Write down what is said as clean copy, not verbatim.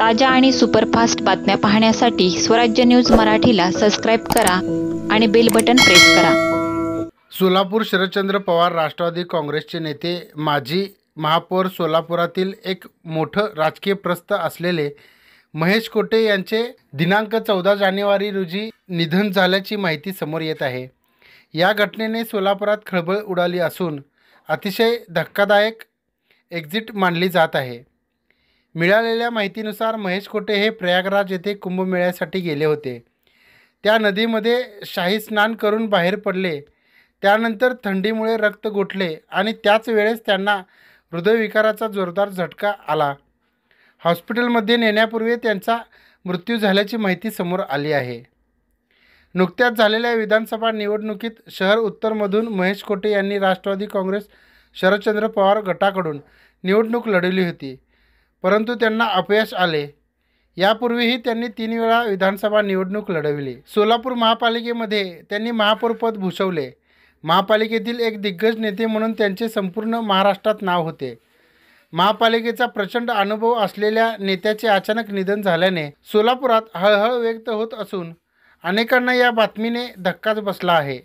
ताज्या आणि सुपरफास्ट बातम्या पाहण्यासाठी स्वराज्य न्यूज मराठीला सबस्क्राईब करा आणि बेल बटन प्रेस करा। सोलापूर शरदचंद्र पवार राष्ट्रवादी काँग्रेसचे नेते, माजी महापौर, सोलापुरातील एक मोठं राजकीय प्रस्थ असलेले महेश कोटे यांचे दिनांक 14 जानेवारी रोजी निधन झाल्याची माहिती समोर येत आहे। या घटनेने सोलापुरात खळबळ उडाली असून अतिशय धक्कादायक एक्झिट मानली जात आहे। मिळालेल्या माहितीनुसार महेश कोटे हे प्रयागराज येथे कुंभमेळ्यासाठी गेले होते। त्या नदीमध्ये शाही स्नान करून बाहेर पडले। त्यानंतर थंडीमुळे रक्त गोठले आणि त्याच वेळेस त्यांना हृदयविकाराचा जोरदार झटका आला। हॉस्पिटलमध्ये नेण्यापूर्वी त्यांचा मृत्यू झाल्याची माहिती समोर आली आहे। नुकत्याच झालेल्या विधानसभा निवडणुकीत शहर उत्तरमधून महेश कोटे यांनी राष्ट्रवादी काँग्रेस शरदचंद्र पवार गटाकडून निवडणूक लढवली होती, परंतु त्यांना अपयश आले। यापूर्वीही त्यांनी 3 वेळा विधानसभा निवडणूक लढवली। सोलापूर महापालिकेमध्ये त्यांनी महापौरपद भूषवले। महापालिकेतील एक दिग्गज नेते म्हणून त्यांचे संपूर्ण महाराष्ट्रात नाव होते। महापालिकेचा प्रचंड अनुभव असलेल्या नेत्याचे अचानक निधन झाल्याने सोलापुरात हळहळ व्यक्त होत असून अनेकांना या बातमीने धक्काच बसला आहे।